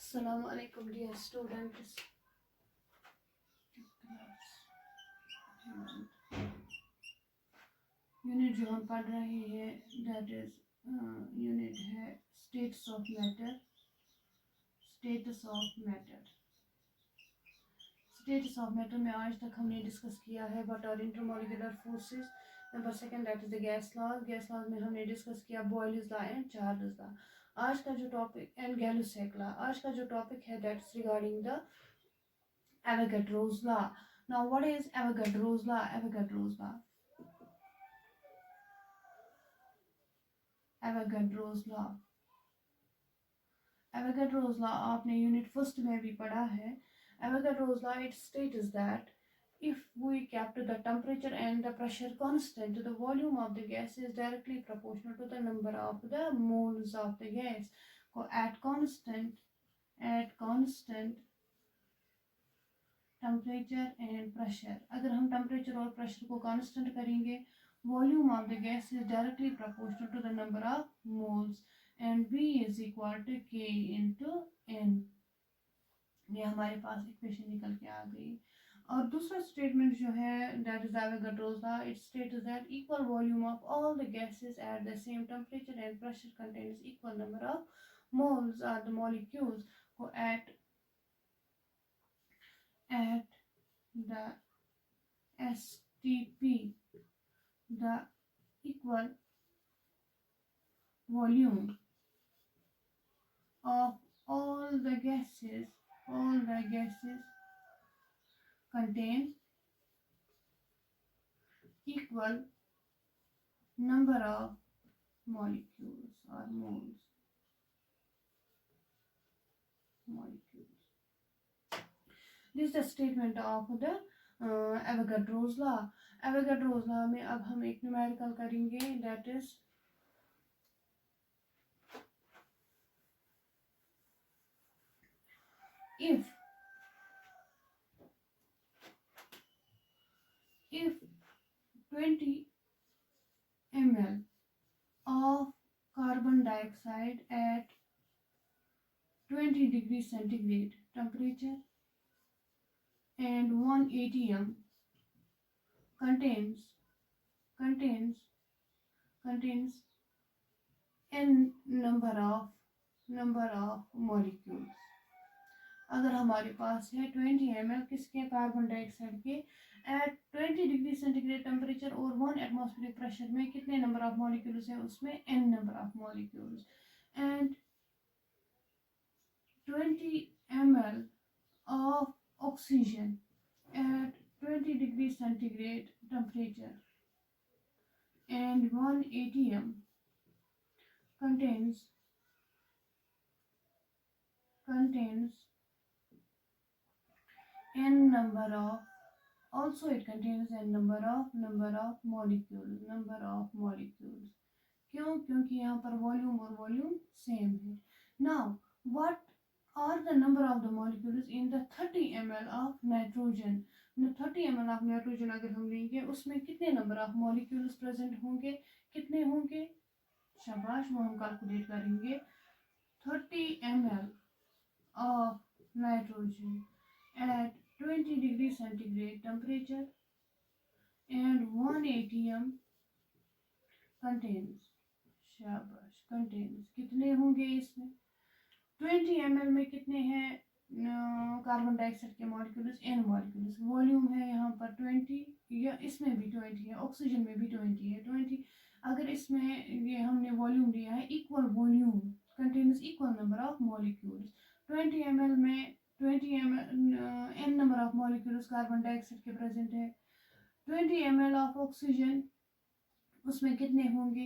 Assalamu alaikum dear students. Unit जो हम पढ़ रहे हैं दैट इज यूनिट है states of matter. Status of matter. Status of matter में आज तक हमने डिस्कस किया है what are intermolecular forces. Number second that is the gas laws. Gas laws में हमने डिस्कस किया Boyle's law and Charles law. आज का जो टॉपिक एंड गैलुसेक लॉ. आज का जो टॉपिक है that is regarding the Avogadro's law. Now, what is Avogadro's law? Avogadro's law. Avogadro's law. Avogadro's law आपने यूनिट फर्स्ट में भी पढ़ा है. Avogadro's law it states that if we kept the temperature and the pressure constant, the volume of the gas is directly proportional to the number of the moles of the gas. So at constant temperature and pressure. अगर हम temperature और pressure को constant करेंगे volume of the gas is directly proportional to the number of moles and V is equal to K into N. ये हमारे पास equation निकल के आ गई. और दूसरा स्टेटमेंट जो है that is Avogadro's law. It states that equal volume of all the gases at the same temperature and pressure contains equal number of moles or the molecules. को at the STP, the equal volume of all the gases contain equal number of molecules or moles. This is the statement of the Avogadro's law. Avogadro's law में अब हम एक numerical करेंगे that is if 20 ml of carbon dioxide at 20 degrees centigrade temperature and 1 atm contains n number of molecules. अगर हमारे पास है 20 ml किसके carbon dioxide के एट 20 डिग्री सेंटीग्रेड टेम्परेचर और 1 एटमॉस्फेरिक प्रेशर में कितने नंबर ऑफ मॉलिक्यूल्स हैं उसमें n number of molecules and 20 ml of oxygen at 20 degrees centigrade temperature and 1 atm contains n number of also it contains n number of molecules. क्यों? क्योंकि यहाँ पर volume और volume same है. Now what are the number of the molecules in the 30 ml of nitrogen. 30 ml of nitrogen अगर हम लेंगे उसमें कितने नंबर ऑफ मॉलिक्यूल्स प्रेजेंट होंगे? कितने होंगे? शाबाश, वो हम कैलकुलेट करेंगे. 30 ml of nitrogen at 20 degree centigrade temperature and 1 atm contains कितने होंगे इसमें? 20 ml में कितने हैं कार्बन डाइऑक्साइड के मॉलिक्यूल्स? n molecules. वॉल्यूम है यहाँ पर 20 या इसमें भी 20 है, ऑक्सीजन में भी 20 है. 20 अगर इसमें ये हमने वॉल्यूम लिया है equal volume contains equal number of molecules. 20 ml में 20 ml n number of molecules carbon dioxide के प्रेजेंट है. 20 ml ऑफ ऑक्सीजन उसमें कितने होंगे?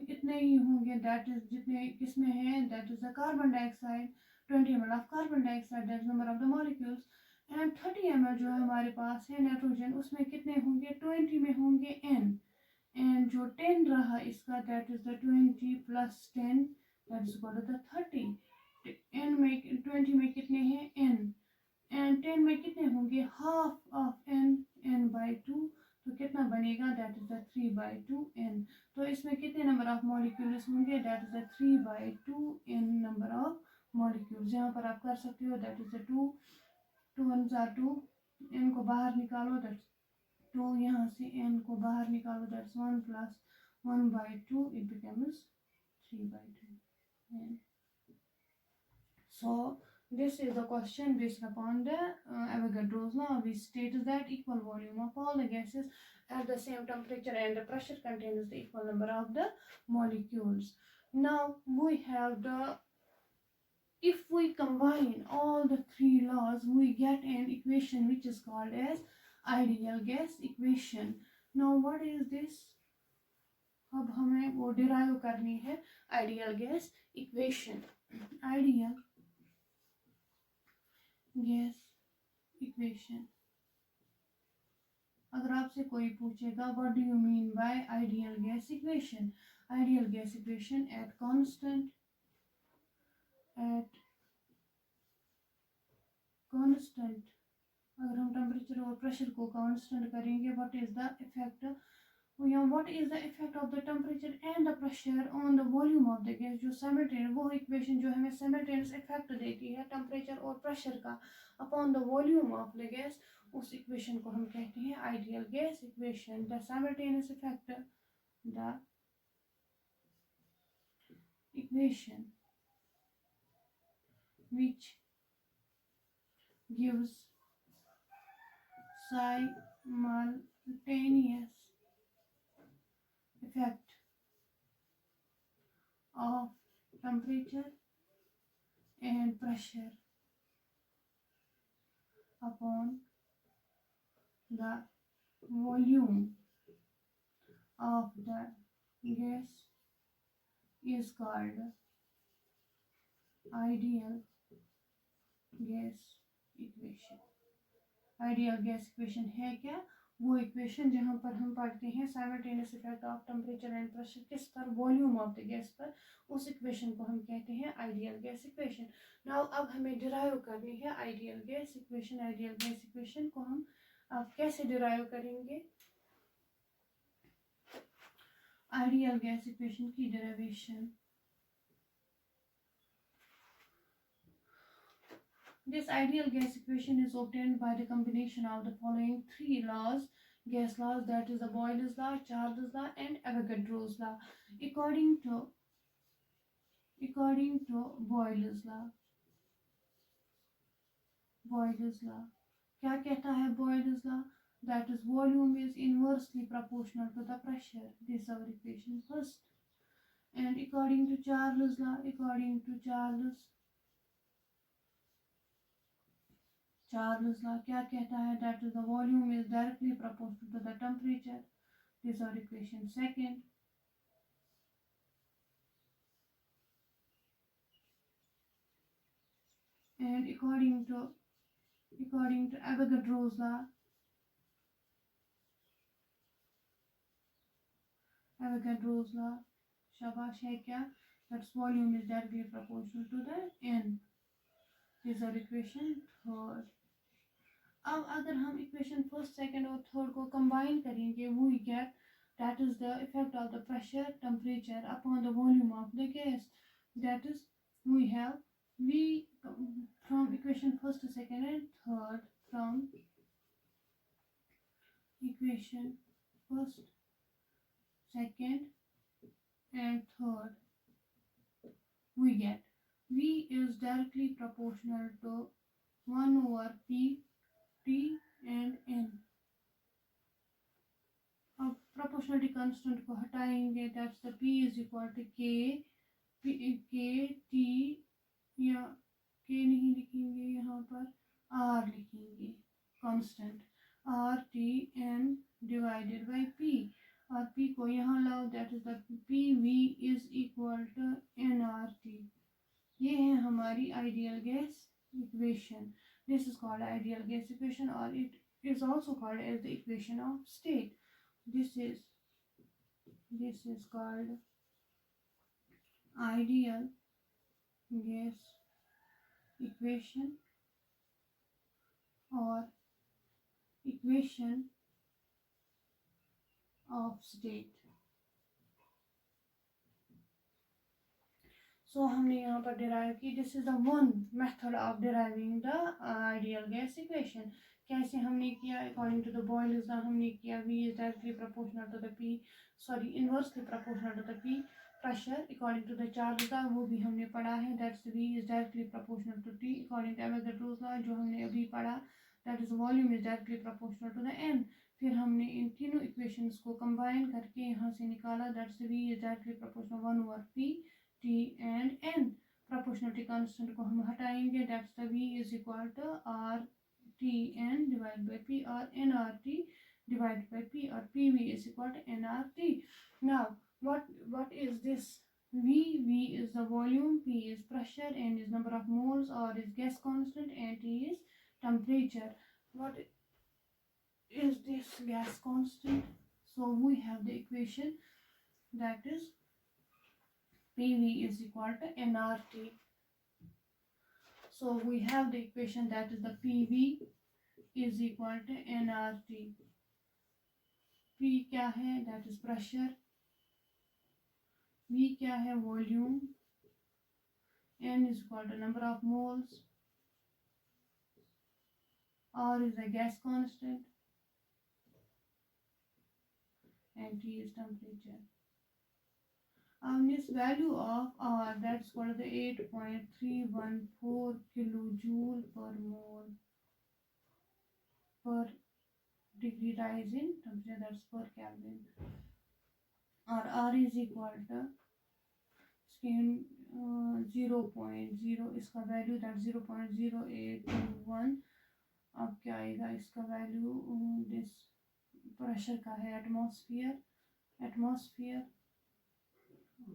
इतने ही होंगे. दैट इज जितने किसमें है that is the carbon dioxide. 20 ml of carbon dioxide that is number of the molecules and 30 ml जो हमारे पास है नाइट्रोजन उसमें कितने होंगे? 20 में होंगे n एंड जो 10 रहा इसका that is the 20 plus 10 that is equal to the 30. n में 20 में कितने हैं? n एंड 10 में कितने होंगे? हाफ ऑफ n by 2 तो कितना बनेगा? That is the 3/2n. तो इसमें कितने नंबर ऑफ मॉलिक्यूल्स होंगे? That is the 3/2n number of molecules molecules, यहाँ पर आप कर सकते हो, that is the 2, 2 1 are 2, n को बाहर निकालो, that's 2, यहाँ से n को बाहर निकालो, that's 1 plus 1 by 2, it becomes 3 by 2. And so this is the question based upon the Avogadro's law, which states that equal volume of all the gases at the same temperature and the pressure contains the equal number of the molecules. Now we have the, if we combine all the three laws, we get an equation which is called as ideal gas equation. Now what is this? अब हमें वो derive करनी है ideal gas equation. Ideal gas equation, अगर आपसे कोई पूछेगा what do you mean by ideal gas equation, ideal gas equation at constant अगर हम टेम्परेचर और प्रेशर को कांस्टेंट करेंगे, what is the effect, what is the effect of the temperature and the pressure on the volume of the gas, जो simultaneous, वो equation जो हमें simultaneous effect देती है टेम्परेचर और प्रेशर का upon the volume of the gas, उस equation को हम कहते हैं ideal gas equation. The simultaneous effect, the equation which gives simultaneous effect of temperature and pressure upon the volume of the gas is called ideal gas equation. Ideal gas equation है क्या? वो equation जहाँ पर हम पढ़ते हैं simultaneous effect of temperature and pressure किस पर, वॉल्यूम ऑफ द गैस पर, उस इक्वेशन को हम कहते हैं आइडियल गैस इक्वेशन. नाउ अब हमें डिराइव करनी है ideal gas equation. Ideal gas equation को हम अब कैसे डिराइव करेंगे? आइडियल गैस इक्वेशन की derivation, this ideal gas equation is obtained by the combination of the following three laws, gas laws, that is the Boyle's law, Charles' law and Avogadro's law. According to Boyle's law, क्या कहता है Boyle's law? That is volume is inversely proportional to the pressure. This is our equation first. And according to Charles' law, क्या कहता है? That is the volume is directly proportional to the temperature. This is our equation second. And according to Avogadro's law, शाबाश है क्या? That volume is directly proportional to the n. This is our equation third. अब अगर हम equation first, second और third को combine करेंगे, we get that is the effect of the pressure, temperature upon the volume of the gas. That is we have from equation first, second and third, from equation first, second and third, we get V is directly proportional to 1 over P, T and N. अब proportionality constant को हटाएंगे, that's the P is equal to K, T या K नहीं लिखेंगे, यहाँ पर R लिखेंगे, constant R T N divided by P, और P को यहाँ लाओ, that is the PV is equal to nRT. ये है हमारी ideal gas equation. This is called ideal gas equation, or it is also called as the equation of state. This is called ideal gas equation or equation of state. सो हमने यहाँ पर derive की, this is the one method of deriving the ideal gas equation. कैसे हमने किया, according to the Boyle's law हमने किया, V is directly proportional to the P, sorry inversely proportional to the P pressure according to the Charles law, वो भी हमने पढ़ा है, that's V is directly proportional to T according to Avogadro's law जो हमने अभी पढ़ा, that is volume is directly proportional to the n। फिर हमने इन तीनों इक्वेशंस को कंबाइन करके यहाँ से निकाला, that's V is directly proportional 1/P T and n। Proportionality constant को हम हटाएंगे, that's the V is equal to R T n divide by P और nRT डिवाइड बाय P और PV is equal to nRT। Now what is this V is the volume, P is pressure, n is number of moles, R is gas constant, and T is temperature. What is this gas constant? So we have the equation that is PV is equal to nRT. So we have the equation that is the PV is equal to nRT. P क्या है, that is pressure, V क्या है, volume, n is equal to number of moles, R is the gas constant, and T is temperature. This value of R, that's called the 8.314 kilojoule per mole per degree rise in temperature, that's per Kelvin, or R is equal to 0.0, इसका value that 0.0821। अब क्या आएगा इसका value, this pressure का है atmosphere,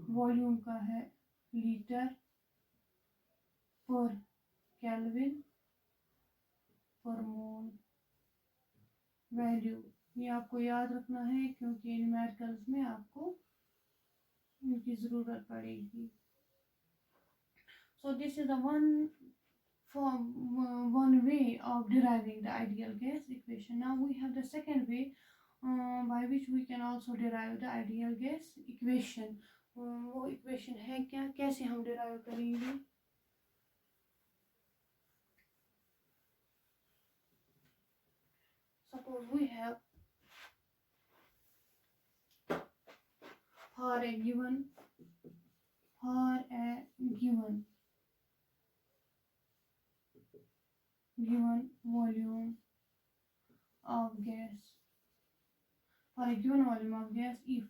volume का है litre पर केल्विन पर मोल वैल्यू। ये आपको याद रखना है क्योंकि न्यूमेरिकल्स में आपको इनकी ज़रूरत पड़ेगी। So this is the one way of deriving the ideal gas equation. Now we have the second way by which we can also derive the ideal gas equation. वो इक्वेशन है क्या, कैसे हम डिराइव करेंगे? Suppose we have for a given volume of gas, for a given volume of gas, if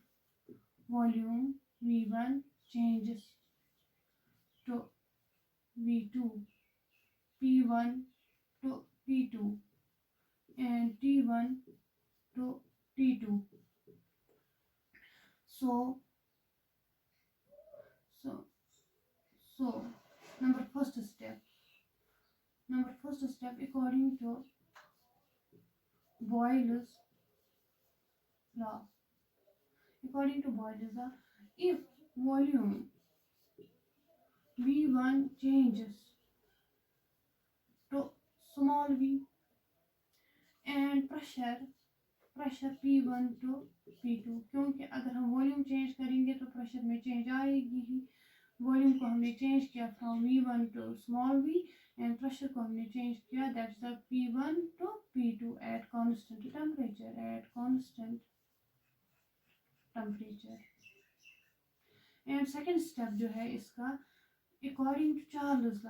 volume V1 changes to V2, P1 to P2, and T1 to T2. So number first step according to Boyle's law, if volume V1 changes to small v and pressure P1 to P2, क्योंकि अगर हम volume change करेंगे तो pressure में change आएगी ही। Volume को हमने change किया from V1 to small v and pressure को हमने चेंज किया that's the P1 to P2 at constant temperature. And second step जो है इसका अकॉर्डिंग टू चार्ल्स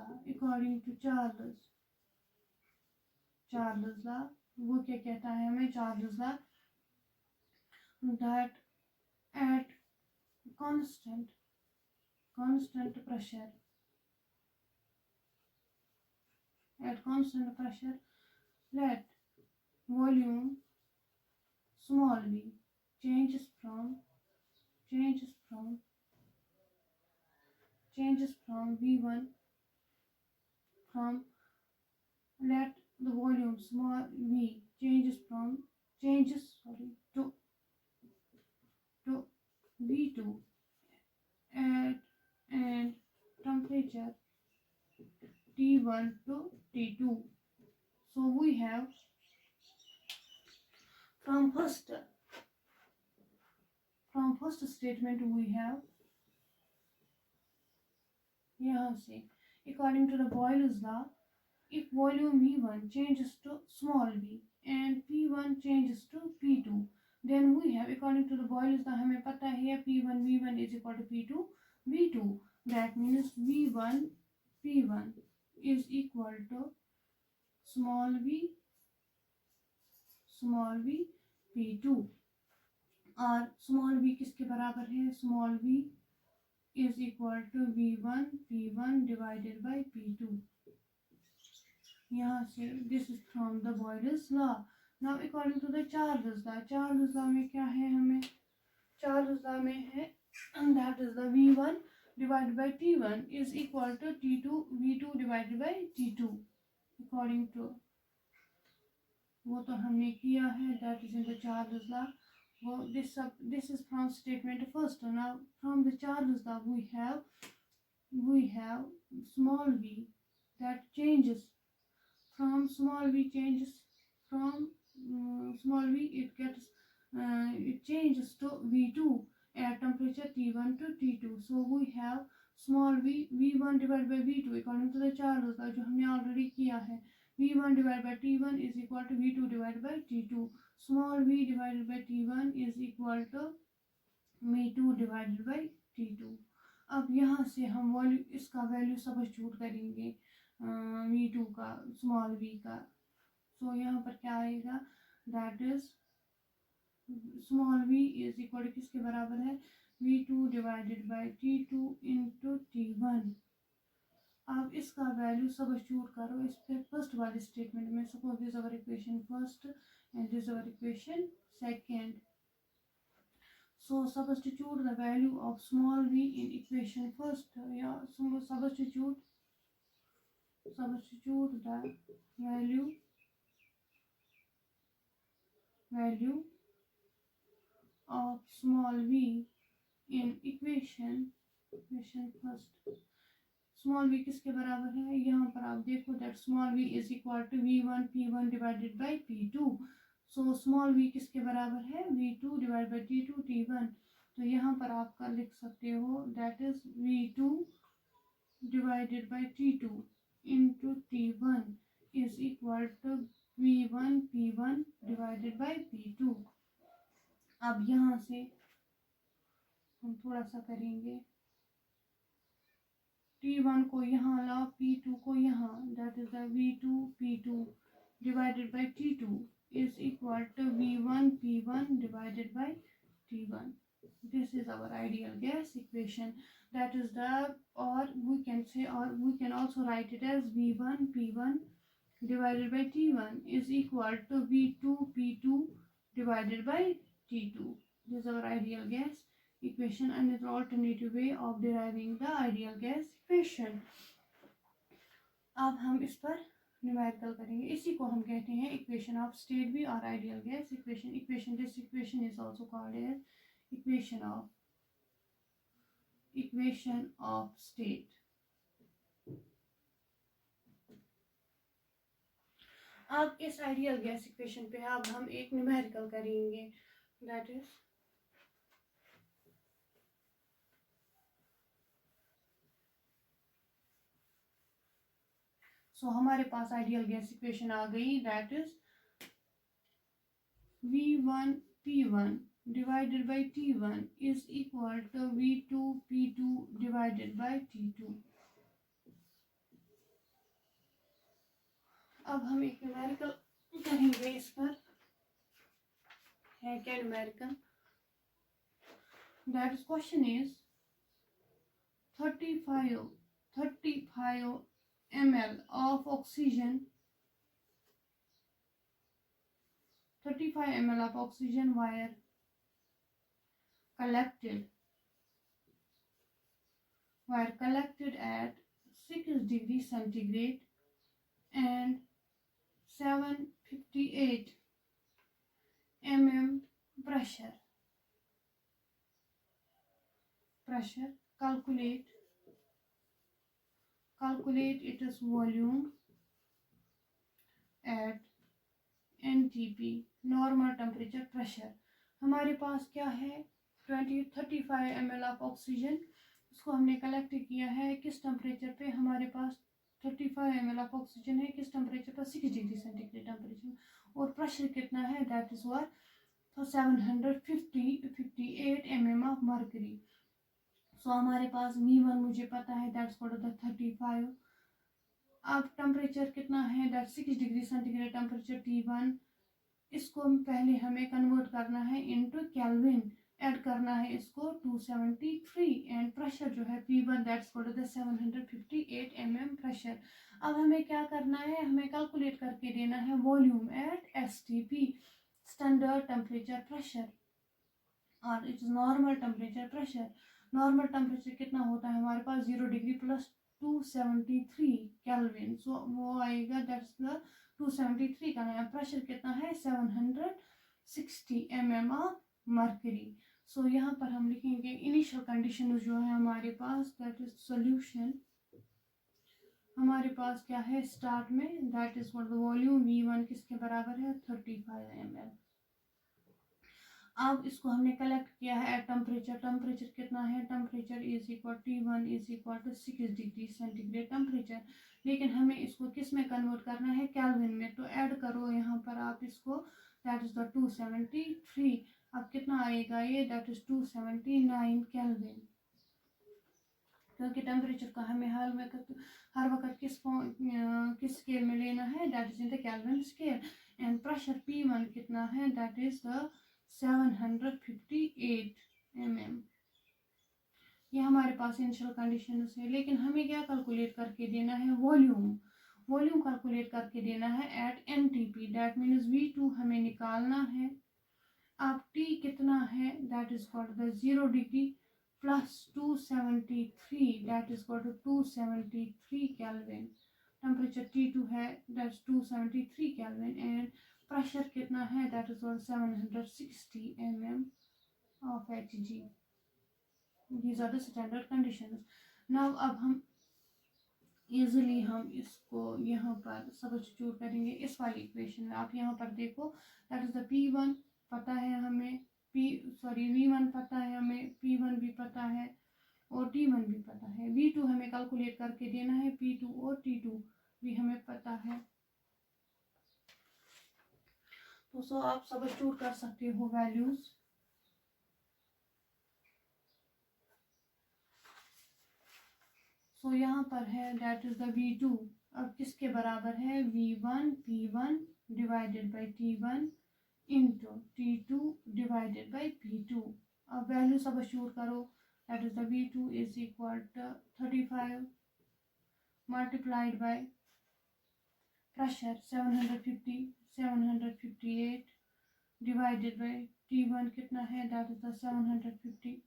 लॉ, वो क्या कहता है हमें, Charles law that at constant pressure let volume small v changes from V1 let the volume small v changes to V2 at and temperature T1 to T2. So we have from first statement we have यहाँ से according to the Boyle's law, if volume V1 changes to small v and P1 changes to P2, then we have, according to the Boyle's law, हमें पता है P1 V1 is equal to P2 V2. That means V1 P1 is equal to small v P2, और small v किसके बराबर है? Small v is equal to V1 P1 divided by P2. यहाँ से this is from the Boyle's law. Now according to the Charles law में क्या है? हमें Charles law में है that is the V1 divided by T1 is equal to T2 V2 divided by T2. According to वो तो हमने किया है, that is in the Charles law. Well, this is from statement first. Now from the Charles law we have small v that changes from small v from small v, it changes to V2 at temperature T1 to T2. So we have small v V1 divided by V2 according to the Charles law जो हमने already किया है. V1 divided by T1 is equal to V2 divided by T2. Small v divided by T1 is equal to V2 divided by T2. अब यहाँ से हम इसका value substitute करेंगे V2 का, स्मॉल v का. सो यहाँ पर क्या आएगा? That is small v is equal to किसके बराबर है? V2 divided by T2 into T1. अब इसका वैल्यू सब्स्टिट्यूट करो इस पे फर्स्ट वाले स्टेटमेंट में. Suppose this our equation first and this our equation second. So substitute the value of small v in equation first. Yeah, so substitute the value of small v in equation first. Small v किसके बराबर है? यहाँ पर आप देखो that small v is equal to V1 P1 divided by P2. So small v किसके बराबर है? V2 divided by T2 T1. तो यहाँ पर आपका लिख सकते हो that is V2 divided by T2 into T1 is equal to V1 P1 divided by P2. अब यहाँ से हम थोड़ा सा करेंगे. T1 को यहाँ लाओ, P2 को यहाँ, that is the V2 P2 divided by T2 is equal to V1 P1 divided by T1. This is our ideal gas equation. That is the, or we can also write it as V1 P1 divided by T1 is equal to V2 P2 divided by T2. This is our ideal gas equation, and another alternative way of deriving the ideal gas equation. अब हम इस पर numerical करेंगे. इसी को हम कहते हैं इक्वेशन ऑफ स्टेट भी और ideal gas equation. This equation is also called as equation of state. अब इस आइडियल गैस इक्वेशन पे अब हम एक न्यूमेरिकल करेंगे. दैट इज सो हमारे पास आइडियल गैस इक्वेशन आ गई. That is V1 P1 divided by T1 is equal to V2 P2 divided by T2. अब हम एक न्यूमेरिकल करेंगे. इस पर है क्या numerical? That is question is 35 ml of oxygen, 35 ml of oxygen were collected at 6 degrees centigrade and 758 mm pressure. Calculate its volume at NTP, normal temperature pressure. हमारे पास क्या है? 35 ml of oxygen इसको हमने कलेक्ट किया है किस temperature पे, हमारे पास 35 ml ऑफ ऑक्सीजन है, किस टेम्परेचर पर 6 डिग्री सेंटीग्रेड टेम्परेचर, और प्रेशर कितना है, दैट इज व्हाट, तो 758 mm ऑफ मर्करी। सो हमारे पास V1 मुझे पता है, दैट्स इक्वल टू 35। अब टेम्परेचर कितना है, that 6 degree centigrade temperature T1। इसको पहले हमें कन्वर्ट करना है इनटू केल्विन, ऐड करना है इसको 273, एंड प्रेशर जो है P1 that's equal to 758 mm pressure. अब हमें क्या करना है, हमें कैलकुलेट करके देना है volume at STP, standard temperature pressure, और it is normal temperature pressure. Normal temperature कितना होता है हमारे पास, 0 डिग्री प्लस 273 केल्विन, सो वो आएगा दैट्स द 273 का नया प्रेशर कितना है 760 mm ऑफ मर्करी। सो यहाँ पर हम लिखेंगे इनिशियल कंडीशन जो है हमारे पास, दैट इज सॉल्यूशन, हमारे पास क्या है स्टार्ट में, that is for the volume V1 किसके बराबर है 35 ml। अब इसको हमने कलेक्ट किया है एट टेम्परेचर, टेम्परेचर कितना है, temperature is equal T1 is equal to 6 degree centigrade temperature, लेकिन हमें इसको किस में कन्वर्ट करना है, केल्विन में, तो ऐड करो यहाँ पर आप इसको, दैट इज द 273। अब कितना आएगा ये, दैट इज 279 केल्विन, क्योंकि टेम्परेचर का हमें हर वक्त किस स्केल में लेना है, that is in the kelvin scale, and pressure P1 कितना है, दैट इज द 758 mm। ये हमारे पास इनिशियल कंडीशन है, लेकिन हमें क्या कैलकुलेट करके देना है, वॉल्यूम, वॉल्यूम कैलकुलेट करके देना है eight NTP, that means V2 हमें निकालना है। अब T कितना है, that is for the 0 degree plus 273, that is for 273 kelvin, temperature T2 है, दैट्स 273 केल्विन, एंड प्रेशर कितना है, that is 760 mm of Hg। These are the standard conditions। Now अब हम इजीली हम इसको यहाँ पर सब्स्टिट्यूट करेंगे इस वाली इक्वेशन में। आप यहाँ पर देखो, दैट इज द P1 पता है हमें, V1 पता है हमें, P1 भी पता है और T1 भी पता है, V2 हमें कैलकुलेट करके देना है, P2 और T2 भी हमें पता है। तो सो आप सब्स्टिट्यूट कर सकते हो वैल्यूज। सो यहाँ पर है दैट इज द V2, अब किसके बराबर है, V1 P1 divided by T1 into T2 divided by P2। अब वैल्यू सब्स्टिट्यूट करो, that is the V2 is equal to 35 multiplied by pressure 758 divided by T1 कितना है, दैट इज द 750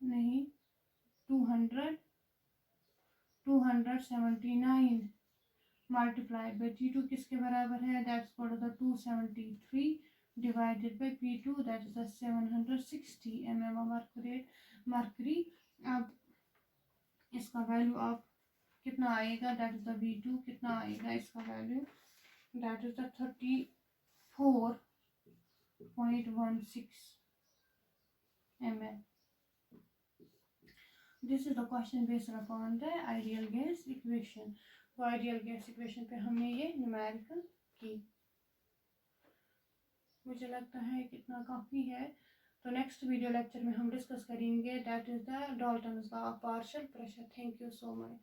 नहीं 279 multiplied by T2 किसके बराबर है, that's for the 273 divided by P2, that is the 760 mm mercury. अब इसका value आप कितना आएगा, दैट इज द V2 कितना आएगा इसका value, that is the 34.16 ml। This is the question based upon the ideal gas equation। तो ideal gas equation पे हमने ये न्यूमेरिकल की। मुझे लगता है कितना काफ़ी है। तो नेक्स्ट वीडियो लेक्चर में हम डिस्कस करेंगे that is the Dalton's law of partial pressure. Thank you so much.